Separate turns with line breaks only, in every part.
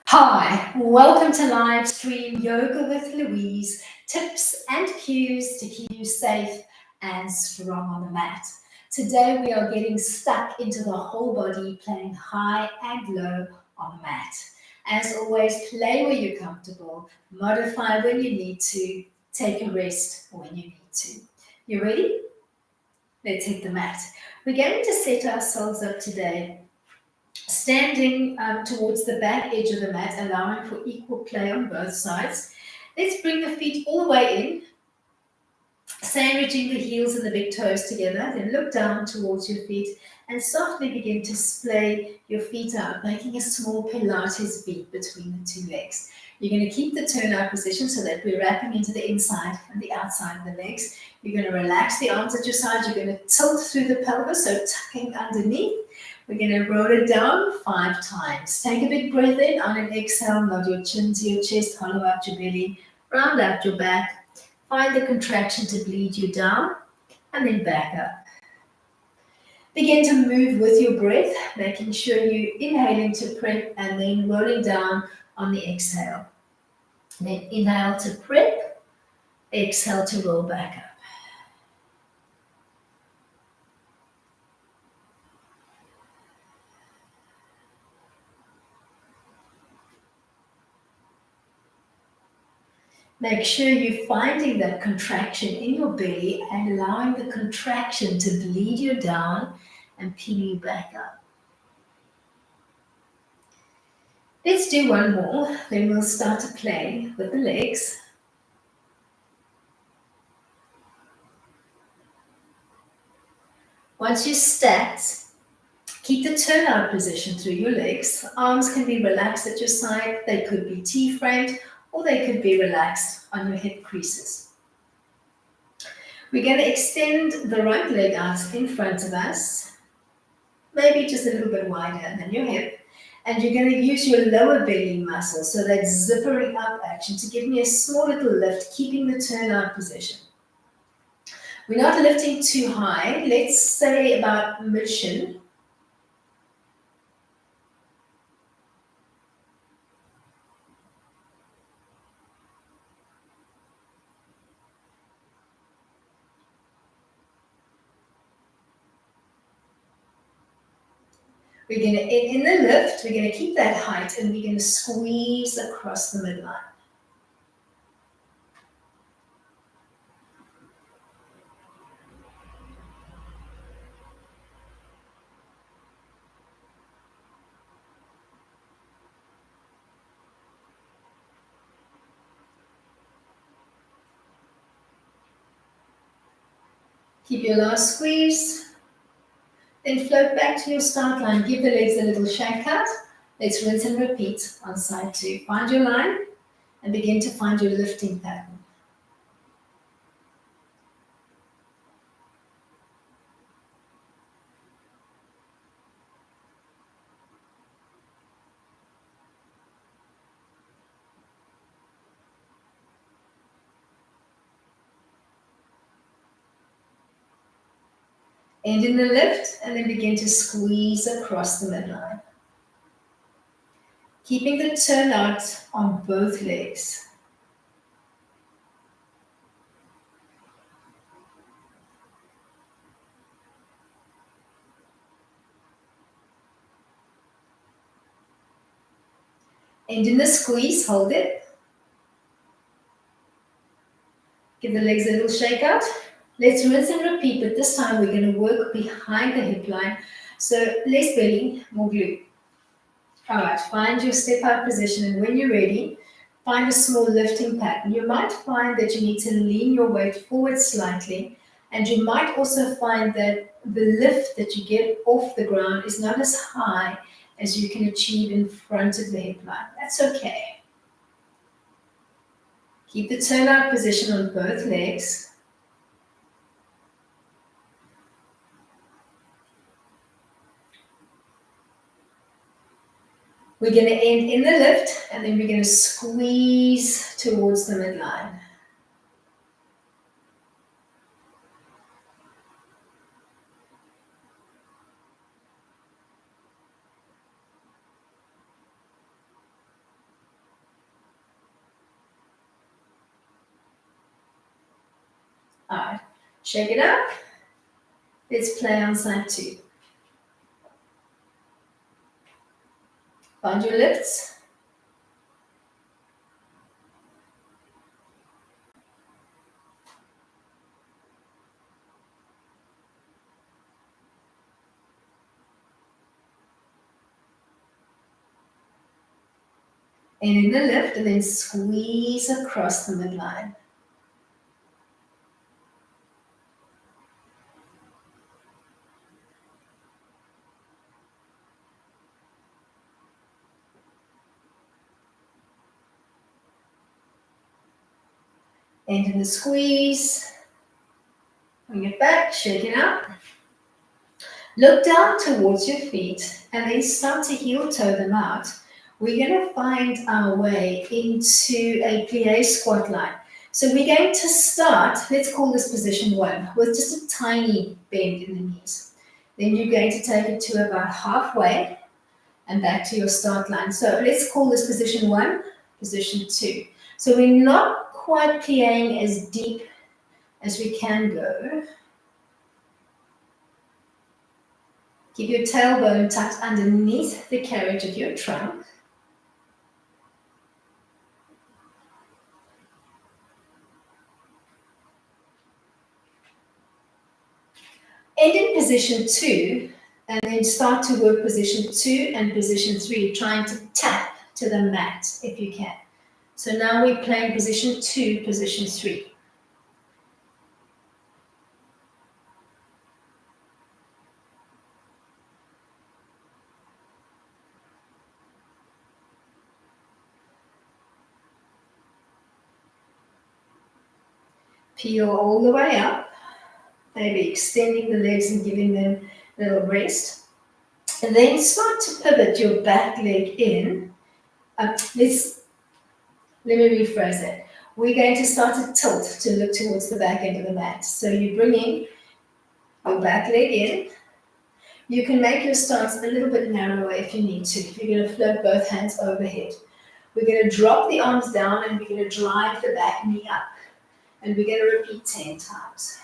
Hi, welcome to live stream Yoga with Louise, tips and cues to keep you safe and strong on the mat. Today we are getting stuck into the whole body, playing high and low on the mat. As always, play where you're comfortable, modify when you need to, take a rest when you need to. You ready? Let's hit the mat. We're going to set ourselves up today standing towards the back edge of the mat, allowing for equal play on both sides. Let's bring the feet all the way in, sandwiching the heels and the big toes together. Then look down towards your feet and softly begin to splay your feet out, making a small Pilates beat between the two legs. You're going to keep the turnout position so that we're wrapping into the inside and the outside of the legs. You're going to relax the arms at your side. You're going to tilt through the pelvis, so tucking underneath. We're going to roll it down 5 times. Take a big breath in. On an exhale, nod your chin to your chest, hollow out your belly, round out your back. Find the contraction to bleed you down, and then back up. Begin to move with your breath, making sure you're inhaling to prep and then rolling down on the exhale. Then inhale to prep, exhale to roll back up. Make sure you're finding that contraction in your belly and allowing the contraction to bleed you down and peel you back up. Let's do one more, then we'll start to play with the legs. Once you're stacked, keep the turnout position through your legs. Arms can be relaxed at your side. They could be T-framed or they could be relaxed on your hip creases. We're going to extend the right leg out in front of us, maybe just a little bit wider than your hip. And you're going to use your lower belly muscle, so that zippering up action, to give me a small little lift, keeping the turnout position. We're not lifting too high. Let's say about mid-shin. We're going to, in the lift, we're going to keep that height and we're going to squeeze across the midline. Keep your last squeeze. Then float back to your start line. Give the legs a little shake out. Let's rinse and repeat on side 2. Find your line and begin to find your lifting pattern. End in the lift and then begin to squeeze across the midline. Keeping the turnout on both legs. End in the squeeze, hold it. Give the legs a little shake out. Let's rinse and repeat, but this time we're going to work behind the hip line. So less belly, more glute. All right, find your step out position, and when you're ready, find a small lifting pattern. You might find that you need to lean your weight forward slightly, and you might also find that the lift that you get off the ground is not as high as you can achieve in front of the hip line. That's okay. Keep the turnout position on both legs. We're going to end in the lift, and then we're going to squeeze towards the midline. All right, shake it up. Let's play on side 2. Find your lifts. And in the lift, and then squeeze across the midline. And in the squeeze, bring it back, shake it up. Look down towards your feet and then start to heel toe them out. We're going to find our way into a plie squat line. So we're going to start, let's call this position 1, with just a tiny bend in the knees. Then you're going to take it to about halfway and back to your start line. So let's call this position 1, position 2. So we're not quite plieing as deep as we can go. Keep your tailbone tucked underneath the carriage of your trunk. End in position 2, and then start to work position 2 and position 3, trying to tap to the mat if you can. So now we're playing position 2, position 3. Peel all the way up, maybe extending the legs and giving them a little rest. And then start to pivot your back leg in. Let me rephrase it. We're going to start to tilt to look towards the back end of the mat. So you're bringing your back leg in. You can make your stance a little bit narrower if you need to. You're going to float both hands overhead. We're going to drop the arms down and we're going to drive the back knee up. And we're going to repeat 10 times.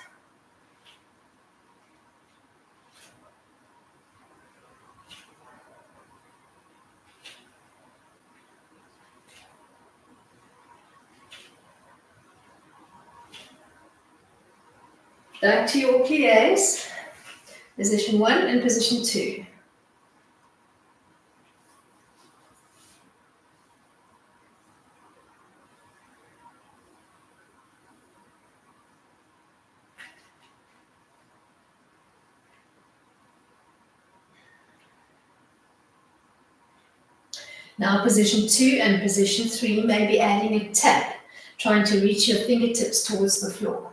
Back to your plies. Position 1 and position 2. Now position 2 and position 3, maybe adding a tap, trying to reach your fingertips towards the floor.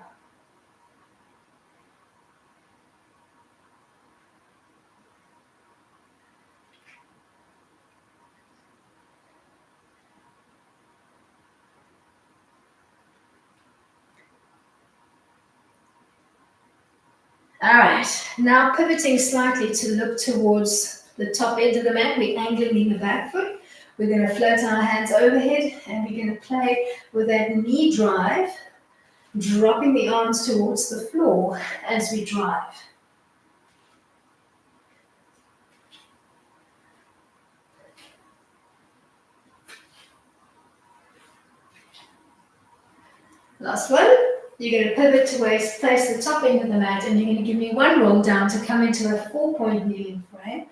All right, now pivoting slightly to look towards the top edge of the mat, we're angling in the back foot. We're going to float our hands overhead and we're going to play with that knee drive, dropping the arms towards the floor as we drive. Last one. You're going to pivot to place the top end of the mat and you're going to give me one roll down to come into a 4-point kneeling frame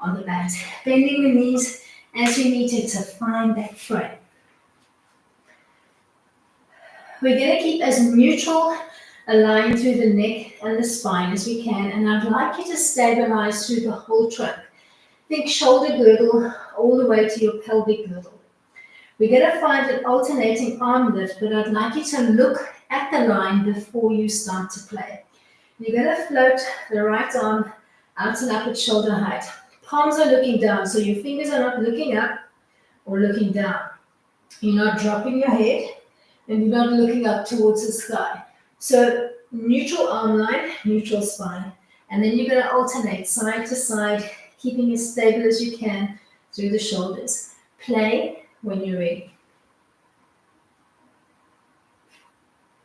on the mat. Bending the knees as you need it to find that frame. We're going to keep as neutral a line through the neck and the spine as we can, and I'd like you to stabilize through the whole trunk. Think shoulder girdle all the way to your pelvic girdle. We're going to find an alternating arm lift, but I'd like you to look at the line before you start to play. You're going to float the right arm out and up at shoulder height. Palms are looking down, so your fingers are not looking up or looking down. You're not dropping your head, and you're not looking up towards the sky. So neutral arm line, neutral spine. And then you're going to alternate side to side, keeping as stable as you can through the shoulders. Play when you're ready.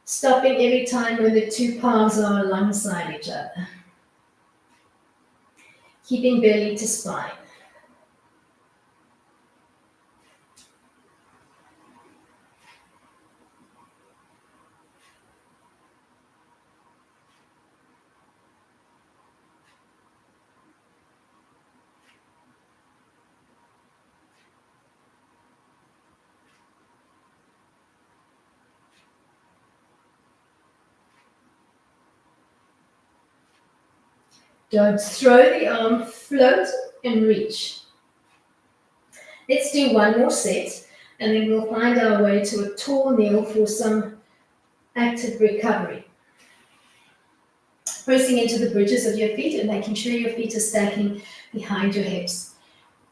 Stopping every time when the two palms are alongside each other. Keeping belly to spine. Don't throw the arm, float and reach. Let's do one more set, and then we'll find our way to a tall kneel for some active recovery. Pressing into the bridges of your feet and making sure your feet are stacking behind your hips.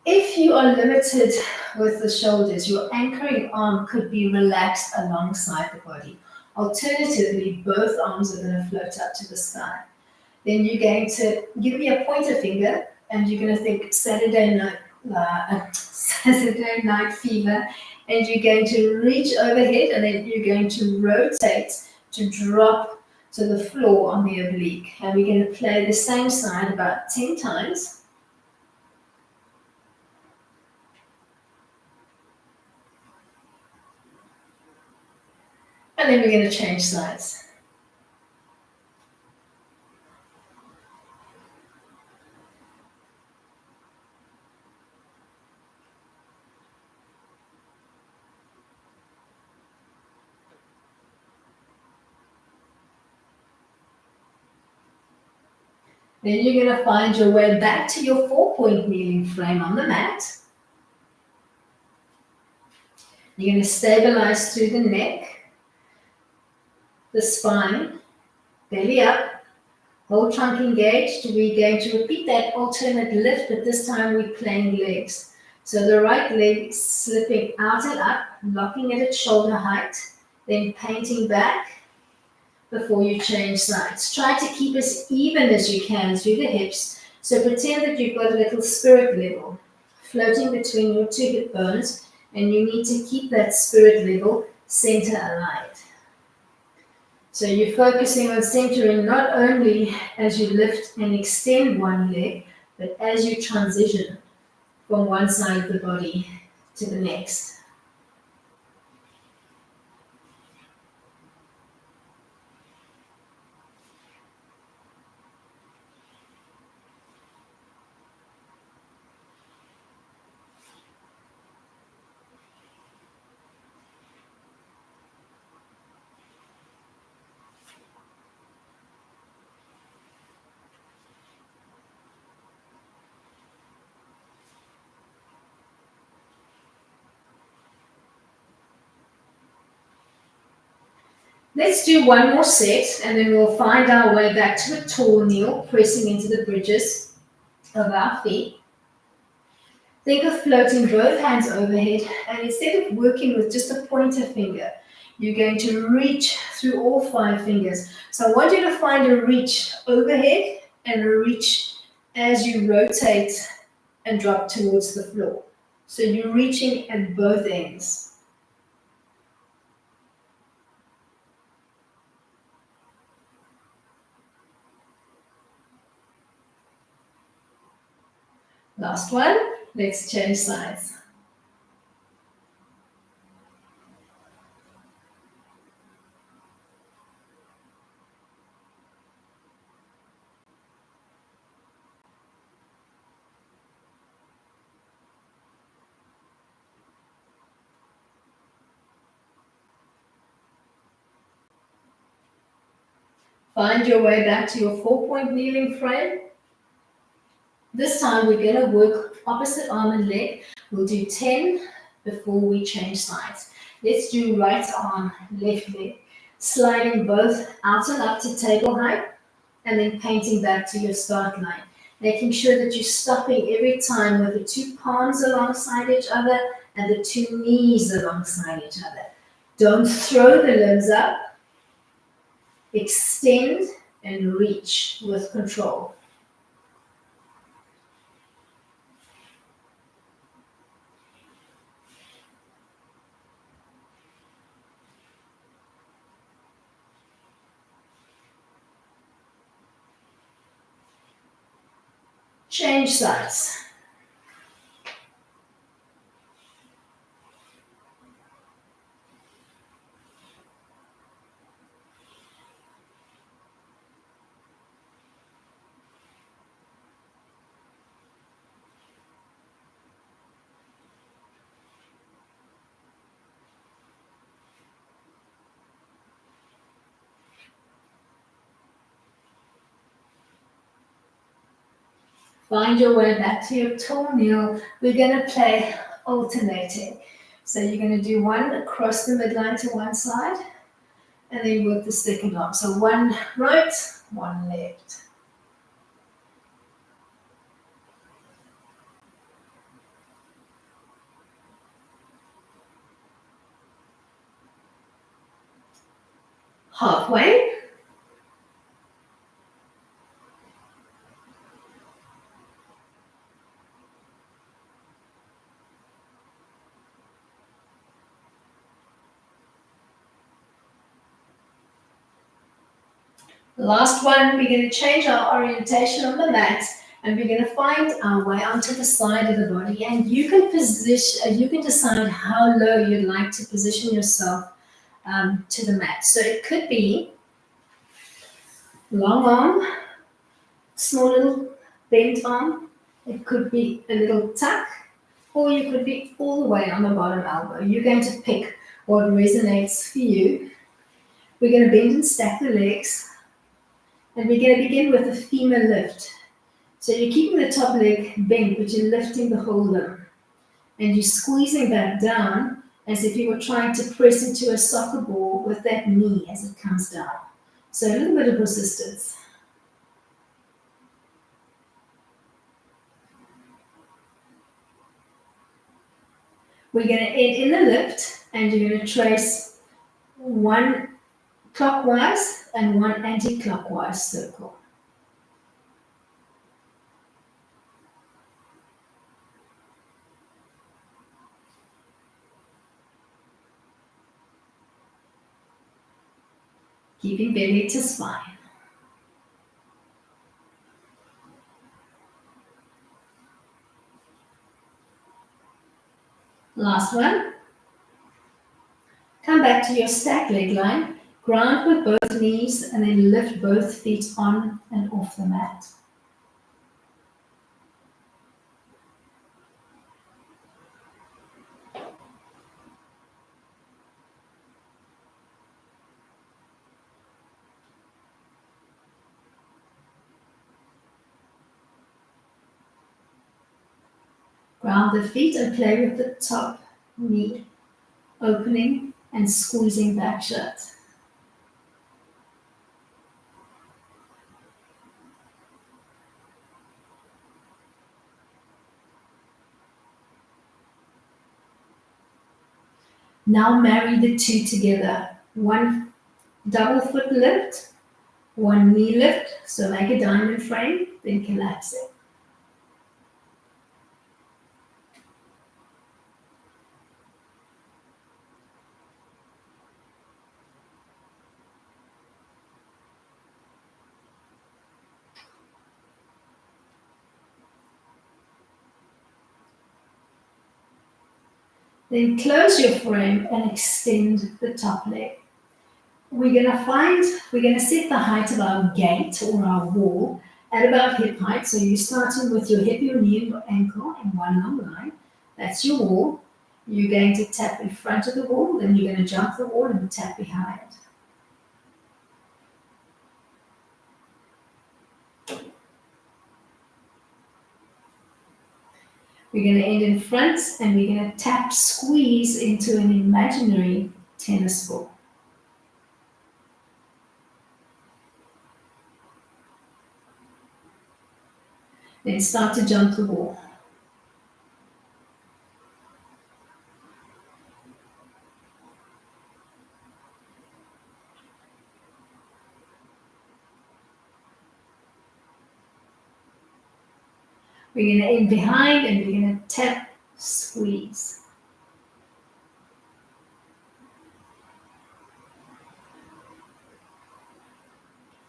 If you are limited with the shoulders, your anchoring arm could be relaxed alongside the body. Alternatively, both arms are going to float up to the sky. Then you're going to give me a pointer finger, and you're going to think Saturday night fever, and you're going to reach overhead, and then you're going to rotate to drop to the floor on the oblique. And we're going to play the same side about 10 times. And then we're going to change sides. Then you're going to find your way back to your 4-point kneeling frame on the mat. You're going to stabilize through the neck, the spine, belly up, whole trunk engaged. We're going to repeat that alternate lift, but this time we're playing legs. So the right leg slipping out and up, locking it at shoulder height, then painting back before you change sides. Try to keep as even as you can through the hips. So pretend that you've got a little spirit level floating between your two hip bones, and you need to keep that spirit level center aligned. So you're focusing on centering not only as you lift and extend one leg, but as you transition from one side of the body to the next. Let's do one more set, and then we'll find our way back to a tall kneel, pressing into the bridges of our feet. Think of floating both hands overhead, and instead of working with just a pointer finger, you're going to reach through all 5 fingers. So I want you to find a reach overhead and a reach as you rotate and drop towards the floor. So you're reaching at both ends. Last one. Let's change sides. Find your way back to your 4-point kneeling frame. This time we're going to work opposite arm and leg. We'll do 10 before we change sides. Let's do right arm, left leg. Sliding both out and up to table height, and then painting back to your start line. Making sure that you're stopping every time with the 2 palms alongside each other and the 2 knees alongside each other. Don't throw the limbs up. Extend and reach with control. Change sides. Find your way back to your tall kneel. We're going to play alternating. So you're going to do one across the midline to one side, and then work the second arm. So one right, one left. Halfway. Last one, we're going to change our orientation on the mat, and we're going to find our way onto the side of the body. And you can decide how low you'd like to position yourself to the mat. So it could be long arm, small little bent arm. It could be a little tuck, or you could be all the way on the bottom elbow. You're going to pick what resonates for you. We're going to bend and stack the legs, and we're going to begin with a femur lift. So you're keeping the top leg bent, but you're lifting the whole limb. And you're squeezing that down as if you were trying to press into a soccer ball with that knee as it comes down. So a little bit of resistance. We're going to end in the lift, and you're going to trace one clockwise and one anti-clockwise circle. Keeping belly to spine. Last one. Come back to your stack leg line. Ground with both knees, and then lift both feet on and off the mat. Ground the feet and play with the top knee, opening and squeezing back shut. Now marry the two together. One double foot lift, one knee lift. So make a diamond frame, then collapse it. Then close your frame and extend the top leg. We're going to set the height of our gate or our wall at about hip height. So you're starting with your hip, your knee, and your ankle in one long line. That's your wall. You're going to tap in front of the wall, then you're going to jump the wall and tap behind. We're going to end in front, and we're going to tap, squeeze into an imaginary tennis ball. Then start to jump the wall. We're going to end behind, and we're going to tap, squeeze.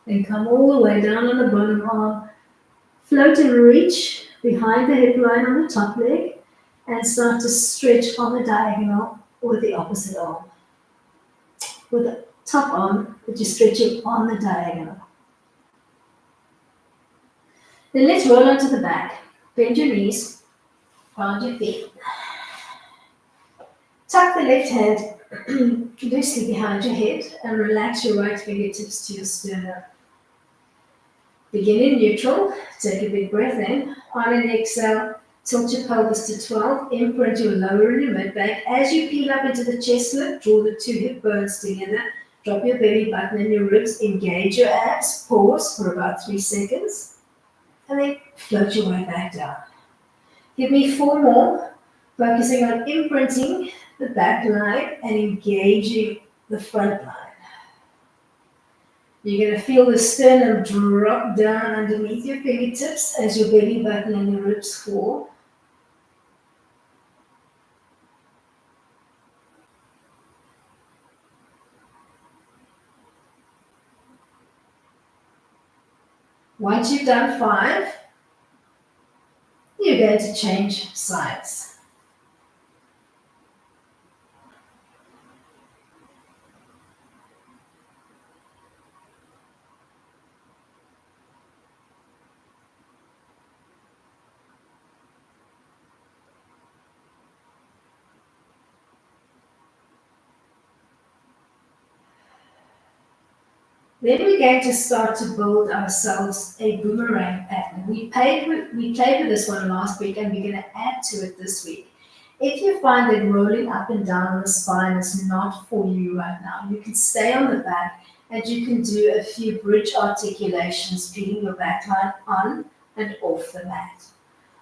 Then come all the way down on the bottom arm, Float and reach behind the hip line on the top leg and start to stretch on the diagonal with the opposite arm. With the top arm, that you're stretching on the diagonal. Then let's roll onto the back. Bend your knees, round your feet. Tuck the left hand loosely behind your head and relax your right fingertips to your sternum. Begin in neutral. Take a big breath in. On an exhale, tilt your pelvis to 12. Imprint your lower and your mid back. As you peel up into the chest lift, draw the two hip bones together. Drop your belly button and your ribs. Engage your abs. Pause for about 3 seconds. And then float your way back down. Give me 4 more. Focusing on imprinting the back line and engaging the front line. You're going to feel the sternum drop down underneath your fingertips as your belly button and your ribs fall. Once you've done 5, you're going to change sides. Then we're going to start to build ourselves a boomerang pattern. We played with this one last week and we're going to add to it this week. If you find that rolling up and down the spine is not for you right now, you can stay on the back and you can do a few bridge articulations, feeding your back line on and off the mat.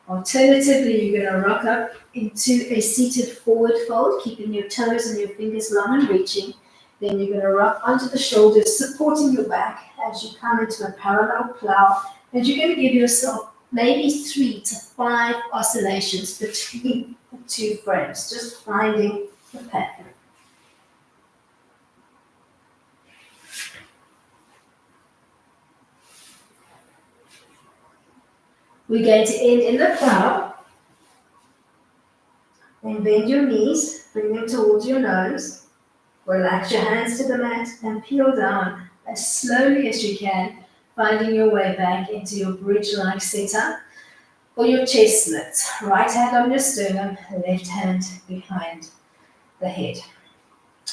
Alternatively, you're going to rock up into a seated forward fold, keeping your toes and your fingers long and reaching. Then you're going to rock onto the shoulders, supporting your back as you come into a parallel plow. And you're going to give yourself maybe 3 to 5 oscillations between the 2 frames, just finding the pattern. We're going to end in the plow. Then bend your knees, bring them towards your nose. Relax your hands to the mat and peel down as slowly as you can, finding your way back into your bridge-like setup or your chest lifts. Right hand on your sternum, left hand behind the head.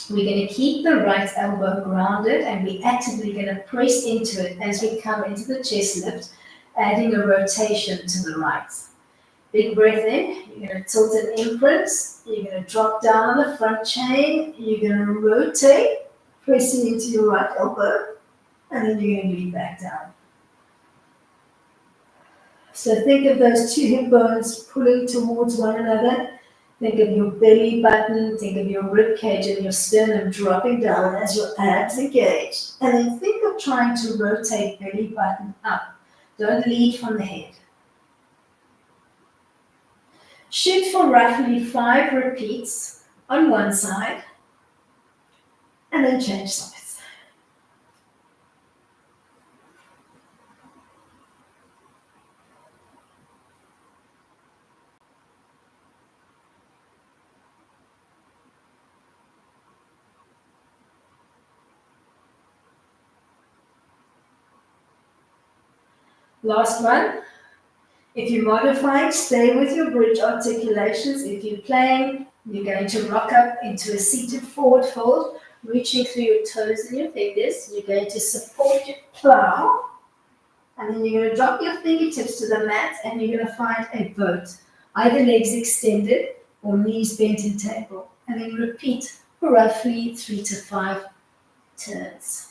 We're going to keep the right elbow grounded and we're actively going to press into it as we come into the chest lift, adding a rotation to the right. Big breath in, you're going to tilt and imprint, you're going to drop down on the front chain, you're going to rotate, pressing into your right elbow, and then you're going to lean back down. So think of those 2 hip bones pulling towards one another. Think of your belly button, think of your rib cage and your sternum dropping down as your abs engage. And then think of trying to rotate belly button up. Don't lead from the head. Shoot for roughly 5 repeats on one side and then change sides. Last one. If you're modifying, stay with your bridge articulations. If you're playing, you're going to rock up into a seated forward fold, reaching through your toes and your fingers. You're going to support your plow, and then you're going to drop your fingertips to the mat, and you're going to find a boat, either legs extended or knees bent in table. And then repeat for roughly 3 to 5 turns.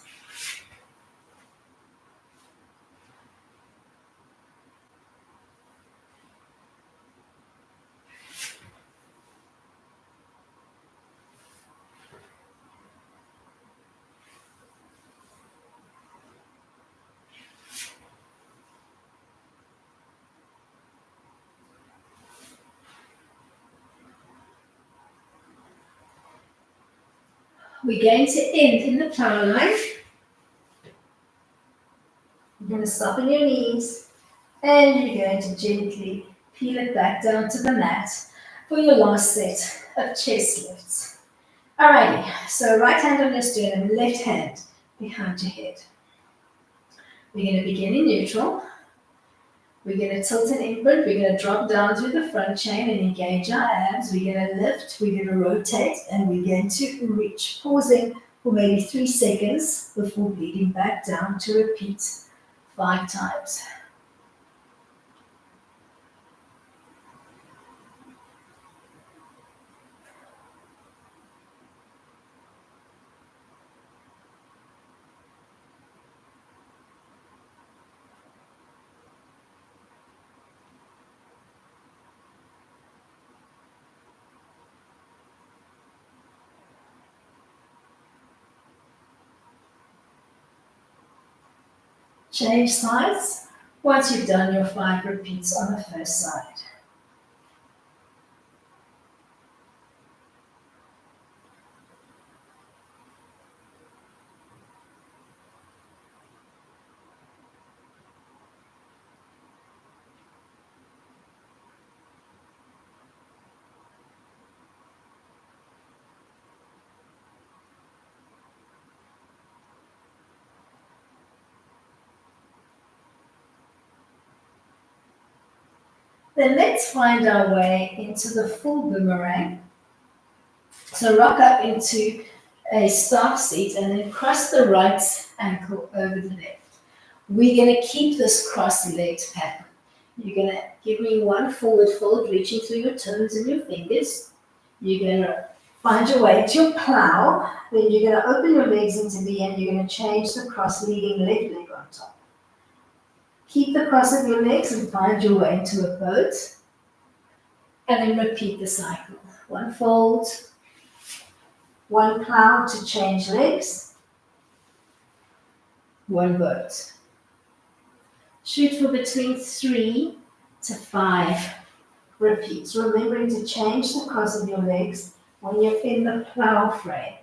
We're going to end in the plow line. You're going to soften your knees, And you're going to gently peel it back down to the mat for your last set of chest lifts. Alrighty, so right hand on your sternum, left hand behind your head. We're going to begin in neutral. We're going to tilt and inward. We're going to drop down through the front chain and engage our abs. We're going to lift. We're going to rotate. And we're going to reach, pausing for maybe 3 seconds before bleeding back down to repeat 5 times. Change sides once you've done your 5 repeats on the first side. Then let's find our way into the full boomerang. So rock up into a start seat and then cross the right ankle over the left. We're going to keep this cross-legged pattern. You're going to give me one forward fold, reaching through your toes and your fingers. You're going to find your way to your plow. Then you're going to open your legs into V and you're going to change the cross, leading left leg on top. Keep the cross of your legs and find your way into a boat. And then repeat the cycle. One fold, one plow to change legs, one boat. Shoot for between 3 to 5 repeats, remembering to change the cross of your legs when you're in the plow frame.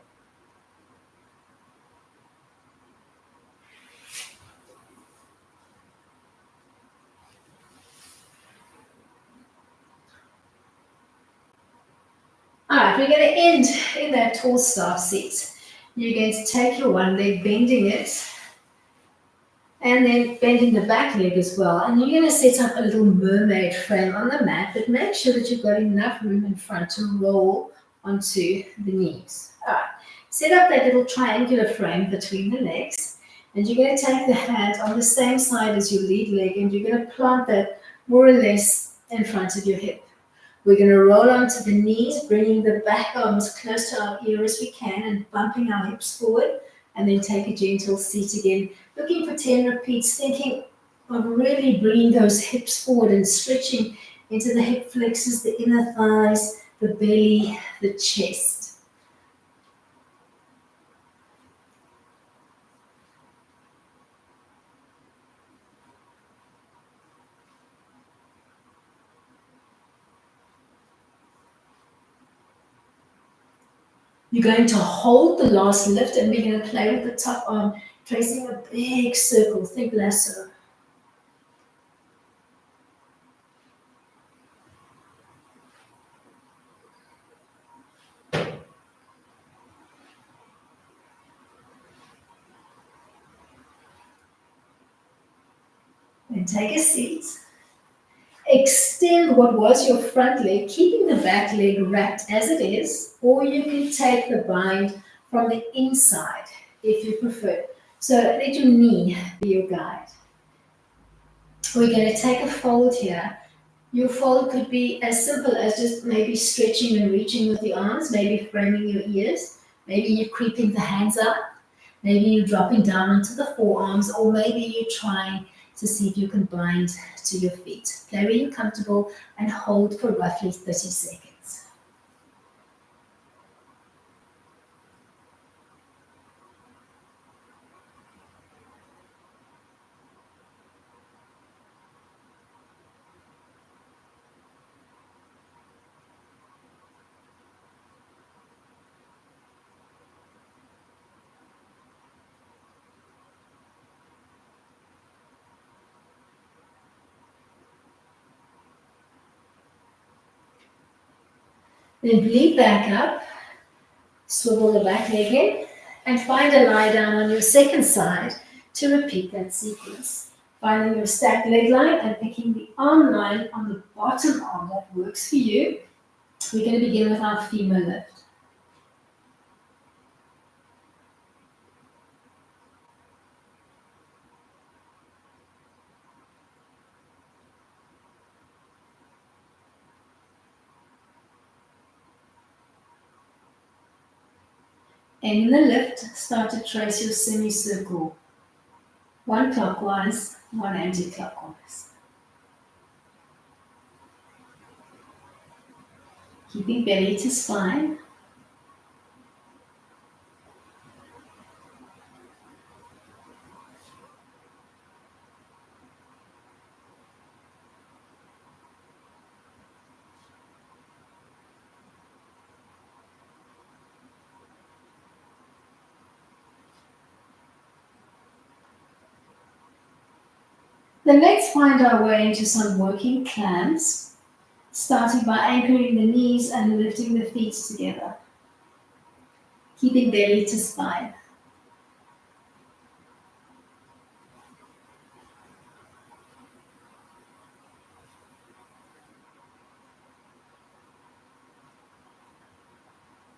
All right, we're going to end in that tall start seat. You're going to take your one leg, bending it, and then bending the back leg as well. And you're going to set up a little mermaid frame on the mat, but make sure that you've got enough room in front to roll onto the knees. All right, set up that little triangular frame between the legs, and you're going to take the hand on the same side as your lead leg, and you're going to plant that more or less in front of your hip. We're going to roll onto the knees, bringing the back arms close to our ear as we can and bumping our hips forward, and then take a gentle seat again. Looking for 10 repeats, thinking of really bringing those hips forward and stretching into the hip flexors, the inner thighs, the belly, the chest. You're going to hold the last lift and we're going to play with the top arm, tracing a big circle, think lasso. And take a seat. Extend what was your front leg, keeping the back leg wrapped as it is, or you can take the bind from the inside if you prefer. So let your knee be your guide. We're going to take a fold here. Your fold could be as simple as just maybe stretching and reaching with the arms, maybe framing your ears, maybe you're creeping the hands up, maybe you're dropping down onto the forearms, or maybe you're trying to see if you can bind to your feet. Play where you're comfortable and hold for roughly 30 seconds. Then bleed back up, swivel the back leg in, and find a lie down on your second side to repeat that sequence. Finding your stacked leg line and picking the arm line on the bottom arm that works for you. We're going to begin with our femur lift. And in the lift, start to trace your semicircle. One clockwise, one anti-clockwise. Keeping belly to spine. Then let's find our way into some working clams, starting by anchoring the knees and lifting the feet together, keeping belly to spine.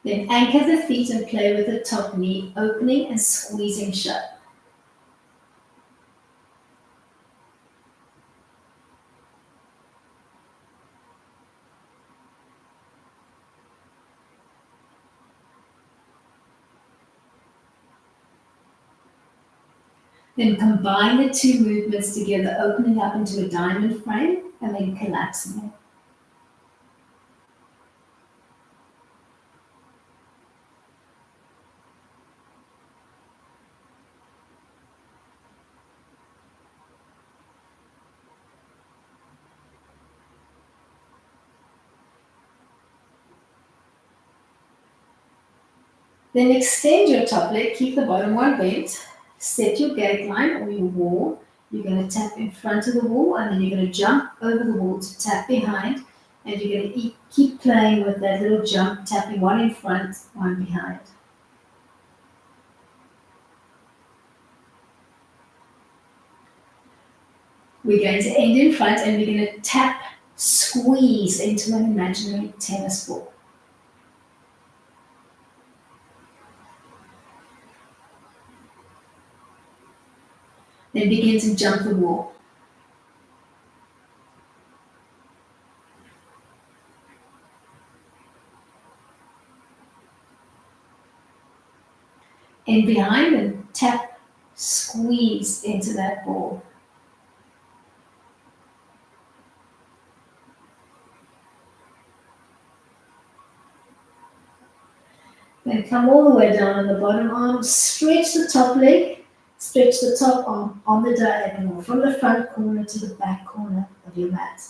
Then anchor the feet and play with the top knee, opening and squeezing shut. Then combine the two movements together, opening up into a diamond frame and then collapsing it. Then extend your top leg, keep the bottom one bent, set your gate line or your wall. You're going to tap in front of the wall and then you're going to jump over the wall to tap behind, and you're going to keep playing with that little jump, tapping one in front, one behind. We're going to end in front and we're going to tap, squeeze into an imaginary tennis ball. Then begin to jump the wall. And behind and tap, squeeze into that ball. Then come all the way down on the bottom arm, stretch the top leg, stretch the top arm on the diagonal from the front corner to the back corner of your mat.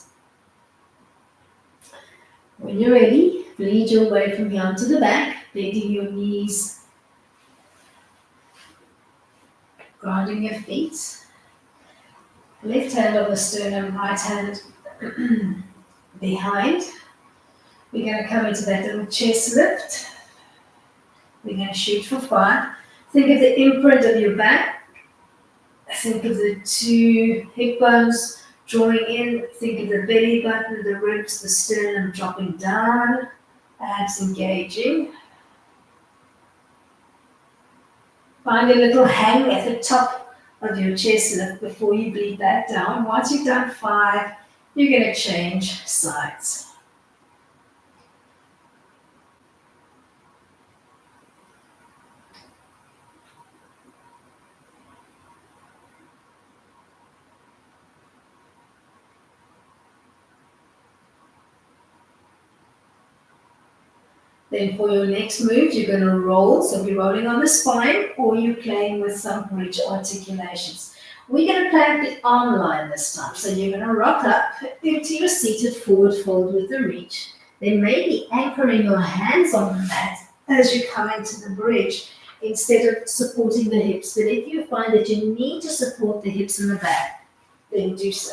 When you're ready, bleed your way from here to the back, bending your knees, grounding your feet. Left hand on the sternum, right hand behind. We're going to come into that little chest lift. We're going to shoot for 5. Think of the imprint of your back. Think of the two hip bones drawing in. Think of the belly button, the ribs, the sternum dropping down. Abs engaging. Find a little hang at the top of your chest lift before you bleed that down. Once you've done 5, you're going to change sides. Then for your next move, you're going to roll. So be rolling on the spine, or you're playing with some bridge articulations. We're going to play with the arm line this time. So you're going to rock up into your seated forward fold with the reach. Then maybe anchoring your hands on the mat as you come into the bridge instead of supporting the hips. But if you find that you need to support the hips in the back, then do so.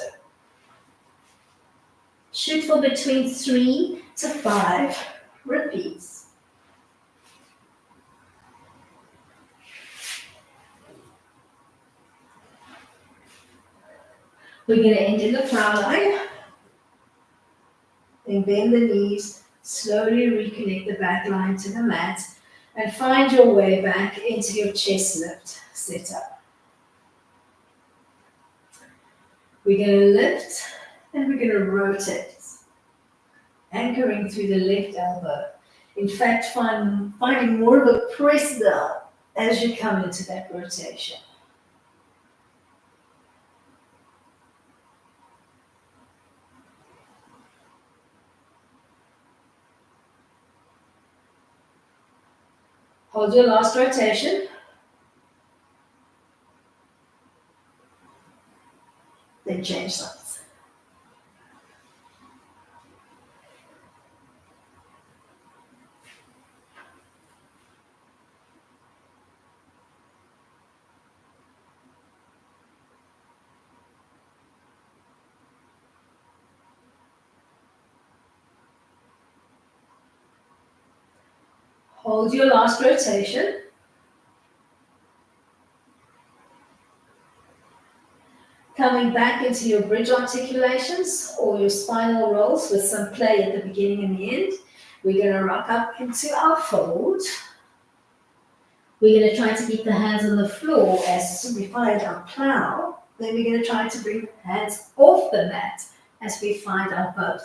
Shoot for between 3 to 5 Repeat. We're going to end in the plow line. Then bend the knees, slowly reconnect the back line to the mat, and find your way back into your chest lift setup. We're going to lift and we're going to rotate, anchoring through the left elbow. In fact, finding more of a press down as you come into that rotation. Hold your last rotation. Then change sides. Hold your last rotation. Coming back into your bridge articulations or your spinal rolls with some play at the beginning and the end. We're going to rock up into our fold. We're going to try to keep the hands on the floor as we find our plow. Then we're going to try to bring the hands off the mat as we find our boat.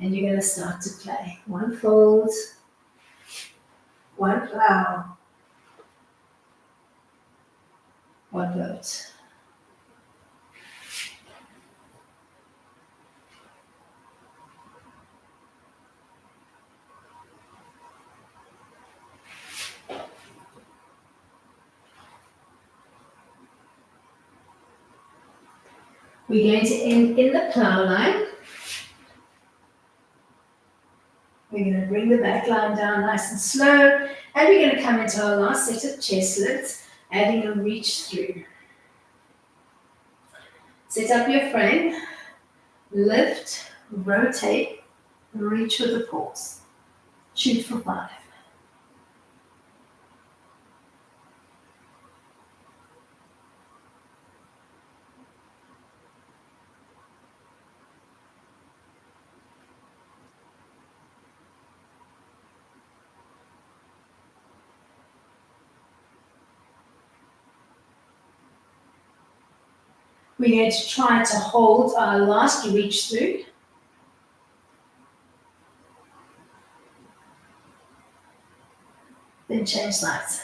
And you're going to start to play. One fold, one plow, one boat. We're going to end in the plow line. We're going to bring the back line down nice and slow. And we're going to come into our last set of chest lifts, adding a reach through. Set up your frame, lift, rotate, reach with a pause. Shoot for 5. We're going to try to hold our last reach through. Then change sides.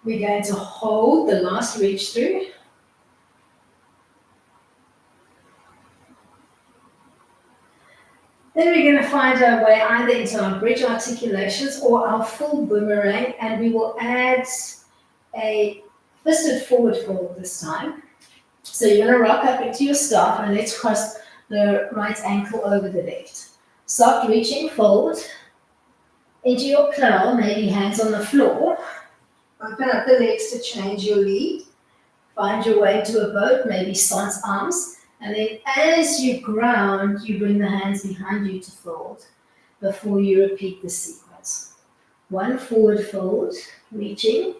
We're going to hold the last reach through. Then we're going to find our way either into our bridge articulations or our full boomerang, and we will add a fisted forward fold this time. So you're going to rock up into your staff and let's cross the right ankle over the left. Soft reaching fold into your plow, maybe hands on the floor. Open up the legs to change your lead. Find your way into a boat, maybe sans arms. And then as you ground, you bring the hands behind you to fold before you repeat the sequence. One forward fold, reaching.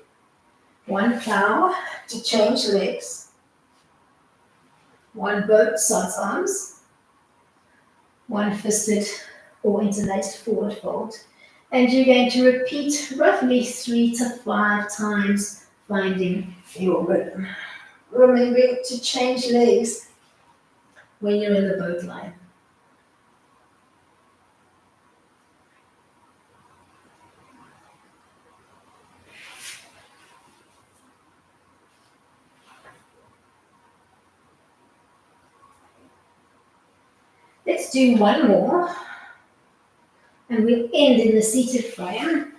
One plow to change legs. One boat, sans arms. One fisted or interlaced forward fold. And you're going to repeat roughly 3 to 5 times, finding your rhythm. Remembering to change legs when you're in the boat line. Let's do one more, and we'll end in the seated frame.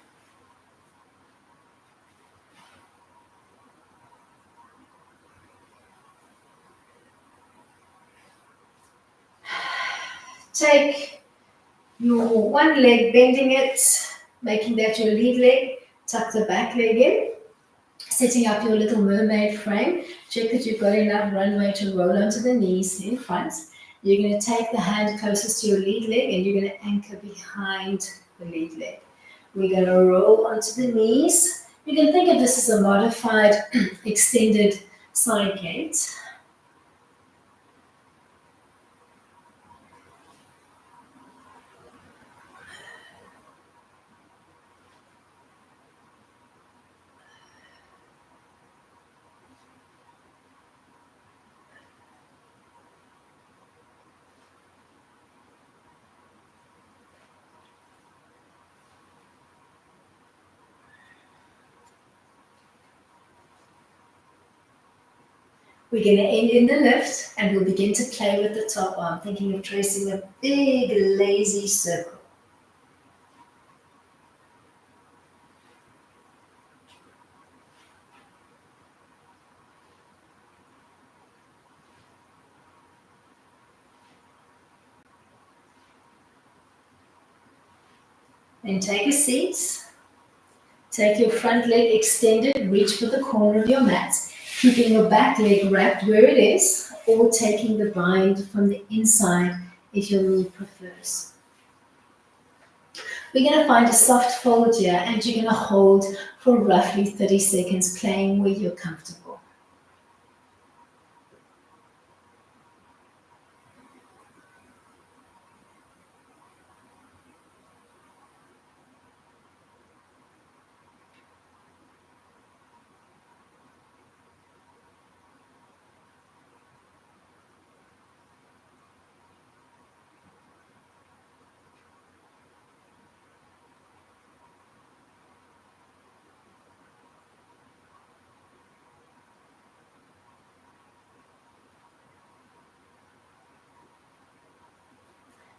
Take your one leg, bending it, making that your lead leg, tuck the back leg in, setting up your little mermaid frame. Check that you've got enough runway to roll onto the knees in front. You're going to take the hand closest to your lead leg and you're going to anchor behind the lead leg. We're going to roll onto the knees. You can think of this as a modified extended side gate. We're going to end in the lift and we'll begin to play with the top arm, thinking of tracing a big lazy circle. Then take a seat. Take your front leg extended, reach for the corner of your mat, keeping your back leg wrapped where it is, or taking the bind from the inside if your knee prefers. We're going to find a soft fold here and you're going to hold for roughly 30 seconds, playing where you're comfortable.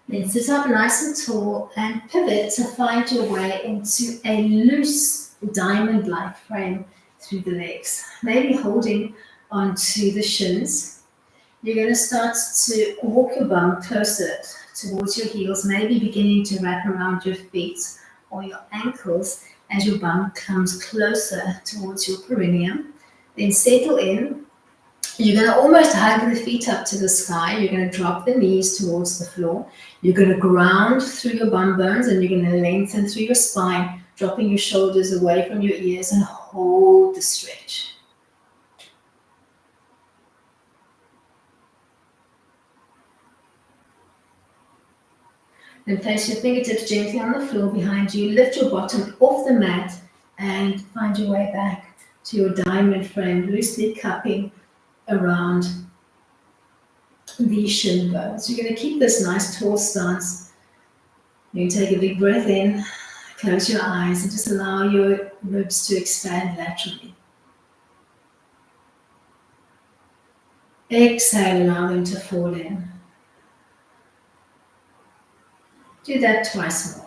Then sit up nice and tall and pivot to find your way into a loose diamond-like frame through the legs. Maybe holding onto the shins. You're going to start to walk your bum closer towards your heels, maybe beginning to wrap around your feet or your ankles as your bum comes closer towards your perineum. Then settle in. You're going to almost hug the feet up to the sky. You're going to drop the knees towards the floor. You're going to ground through your bum bones and you're going to lengthen through your spine, dropping your shoulders away from your ears and hold the stretch. Then place your fingertips gently on the floor behind you. Lift your bottom off the mat and find your way back to your diamond frame, loosely cupping around the shin bones. You're going to keep this nice tall stance. You can take a big breath in, close your eyes, and just allow your ribs to expand laterally. Exhale, allow them to fall in. Do that twice more.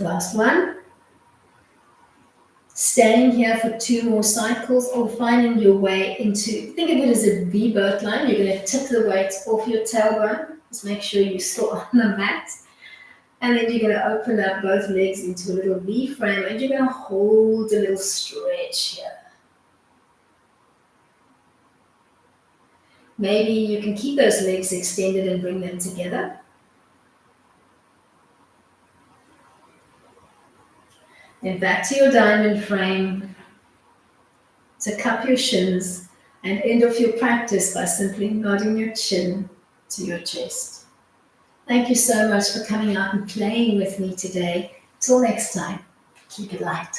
Last one. Staying here for 2 more cycles or finding your way into, think of it as a V boat line. You're going to tip the weights off your tailbone. Just make sure you're still on the mat. And then you're going to open up both legs into a little V frame and you're going to hold a little stretch here. Maybe you can keep those legs extended and bring them together. Then back to your diamond frame to cup your shins and end off your practice by simply nodding your chin to your chest. Thank you so much for coming out and playing with me today. Till next time, keep it light.